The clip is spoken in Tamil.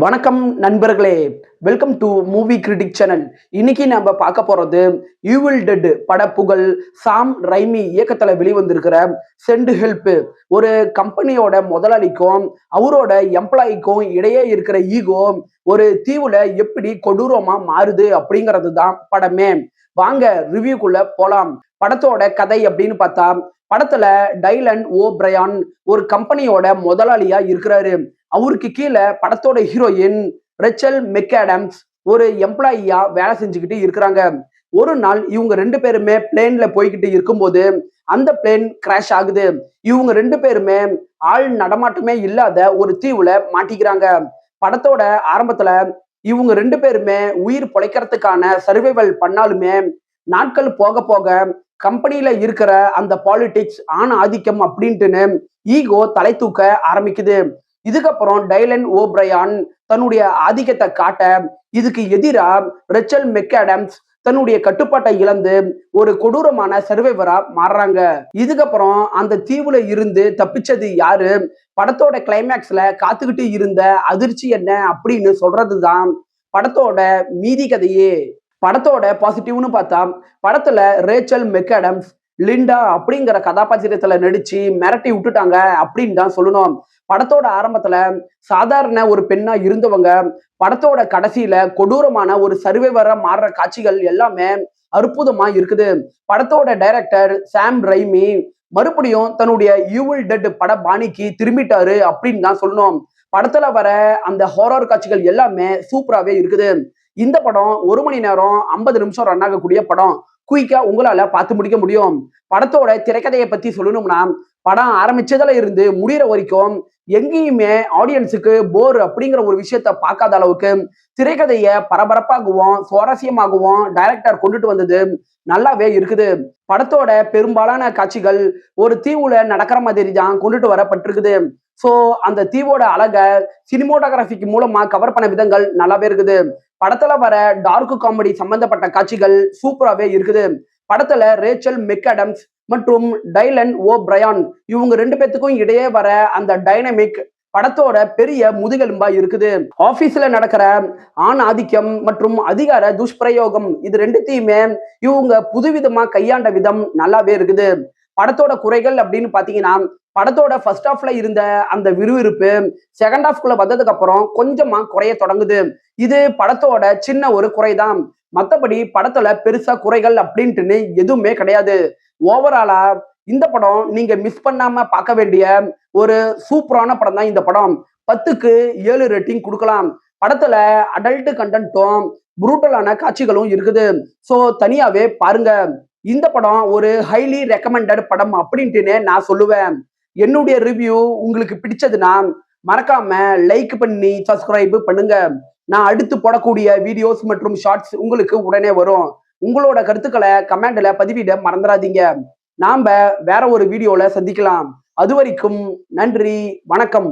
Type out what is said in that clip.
வணக்கம் நண்பர்களே, welcome to movie critic channel. இன்னைக்கு நம்ம பார்க்க போறது ஈவில் டெட் படப்புகழ் சாம் ரைமி இயக்கத்துல வெளிவந்திருக்கிற சென்ட் ஹெல்ப். ஒரு கம்பெனியோட முதலாளிக்கும் அவரோட எம்ப்ளாய்க்கும் இடையே இருக்கிற ஈகோ ஒரு தீவுல எப்படி கொடூரமா மாறுது அப்படிங்கிறது தான் படமே. வாங்க ரிவ்யூக்குள்ள போலாம். படத்தோட கதை அப்படின்னு பார்த்தா, படத்துல டைலன் ஓ பிரையான் ஒரு கம்பெனியோட முதலாளியா இருக்கிறாரு. அவருக்கு கீழே படத்தோட ஹீரோயின் ரெச்சல் மெக்காடம்ஸ் ஒரு எம்ப்ளாயியா வேலை செஞ்சுக்கிட்டு இருக்கிறாங்க. ஒரு நாள் இவங்க ரெண்டு பேருமே பிளேன்ல போய்கிட்டு இருக்கும்போது அந்த பிளேன் கிராஷ் ஆகுது. இவங்க ரெண்டு பேருமே ஆள் நடமாட்டமே இல்லாத ஒரு தீவுல மாட்டிக்கிறாங்க. படத்தோட ஆரம்பத்துல இவங்க ரெண்டு பேருமே உயிர் பொழைக்கிறதுக்கான சர்வைவல் பண்ணாலுமே நாட்கள் போக போக கம்பெனியில இருக்கிற அந்த பாலிடிக்ஸ் ஆண் ஆதிக்கம் அப்படின்ட்டுன்னு ஈகோ தலை தூக்க ஆரம்பிக்குது. இதுக்கப்புறம் டைலன் ஓ பிரையான் தன்னுடைய ஆதிக்கத்தை காட்ட இதுக்கு எதிரா ரெச்சல் மெக்காடம்ஸ் தன்னுடைய கட்டுப்பாட்டை இழந்து ஒரு கொடூரமான சர்வைவரா மாறுறாங்க. இதுக்கப்புறம் அந்த தீவுல இருந்து தப்பிச்சது யாரு, படத்தோட கிளைமேக்ஸ்ல காத்துக்கிட்டு இருந்த அதிர்ச்சி என்ன அப்படின்னு சொல்றதுதான் படத்தோட மீதி கதையே. படத்தோட பாசிட்டிவ்னு பார்த்தா, படத்துல ரேச்சல் மெக்காடம்ஸ் லிண்டா அப்படிங்கிற கதாபாத்திரத்துல நடிச்சு மிரட்டி விட்டுட்டாங்க அப்படின்னு தான் சொல்லணும். படத்தோட ஆரம்பத்துல சாதாரண ஒரு பெண்ணா இருந்தவங்க படத்தோட கடைசியில கொடூரமான ஒரு சர்வைவரா மாறுற காட்சிகள் எல்லாமே அற்புதமா இருக்குது. படத்தோட டைரக்டர் சாம் ரைமி மறுபடியும் தன்னுடைய ஈவில் டெட் பட பாணிக்கு திரும்பிட்டாரு அப்படின்னு தான் சொல்லணும். படத்துல வர அந்த ஹாரர் காட்சிகள் எல்லாமே சூப்பராகவே இருக்குது. இந்த படம் 1 மணி நேரம் 50 நிமிஷம் ரன் ஆகக்கூடிய படம். குயிக்கா உங்களால பார்த்து முடிக்க முடியும். படத்தோட திரைக்கதையை பத்தி சொல்லணும்னா, படம் ஆரம்பிச்சதுல இருந்து முடிகிற வரைக்கும் எங்கேயுமே ஆடியன்ஸுக்கு போர் அப்படிங்கிற ஒரு விஷயத்த பார்க்காத அளவுக்கு திரைக்கதையை பரபரப்பாகவும் சுவாரஸ்யமாகவும் டைரக்டர் கொண்டுட்டு வந்தது நல்லாவே இருக்குது. படத்தோட பெரும்பாலான காட்சிகள் ஒரு தீவுல நடக்கிற மாதிரி தான் கொண்டுட்டு வரப்பட்டிருக்குது. ஸோ அந்த தீவோட அழக சினிமோட்டோகிராஃபிக் மூலமா கவர் பண்ண விதங்கள் நல்லாவே இருக்குது. படத்துல வர டார்க் காமெடி சம்பந்தப்பட்ட காட்சிகள் சூப்பராகவே இருக்குது. படத்துல ரேச்சல் மெக்காடம்ஸ் மற்றும் டைலன் ஓ பிரையான் இவங்க ரெண்டு பேத்துக்கும் இடையே வர அந்த டைனமிக் படத்தோட பெரிய முதுகெலும்பா இருக்குது. ஆபீஸ்ல நடக்கிற ஆண் ஆதிக்கம் மற்றும் அதிகார துஷ்பிரயோகம் இது ரெண்டுத்தையுமே இவங்க புதுவிதமா கையாண்ட விதம் நல்லாவே இருக்குது. படத்தோட குறைகள் அப்படின்னு பாத்தீங்கன்னா, படத்தோட ஃபர்ஸ்ட் ஹாஃப்ல இருந்த அந்த விறுவிறுப்பு செகண்ட் ஹாஃப்குள்ள வந்ததுக்கு அப்புறம் கொஞ்சமா குறைய தொடங்குது. இது படத்தோட சின்ன ஒரு குறைதான். மத்தபடி படத்துல பெருசா குறைகள் அப்படின்ட்டுன்னு எதுவுமே கிடையாது. ஓவராலா இந்த படம் நீங்க மிஸ் பண்ணாம பார்க்க வேண்டிய ஒரு சூப்பரான படம் தான் இந்த படம். 10க்கு 7 ரேட்டிங் கொடுக்கலாம். படத்துல அடல்ட் கண்டென்ட்டும் புரூட்டலான காட்சிகளும் இருக்குது. ஸோ தனியாவே பாருங்க. இந்த படம் ஒரு ஹைலி ரெக்கமெண்டட் படம் அப்படின்ட்டுன்னு நான் சொல்லுவேன். என்னுடைய ரிவ்யூ உங்களுக்கு பிடிச்சதுன்னா மறக்காம லைக் பண்ணி சப்ஸ்கிரைப் பண்ணுங்க. நான் அடுத்து போடக்கூடிய வீடியோஸ் மற்றும் ஷார்ட்ஸ் உங்களுக்கு உடனே வரும். உங்களோட கருத்துக்களை கமெண்ட்ல பதிவிட மறந்துடாதீங்க. நாம வேற ஒரு வீடியோல சந்திக்கலாம். அது வரைக்கும் நன்றி, வணக்கம்.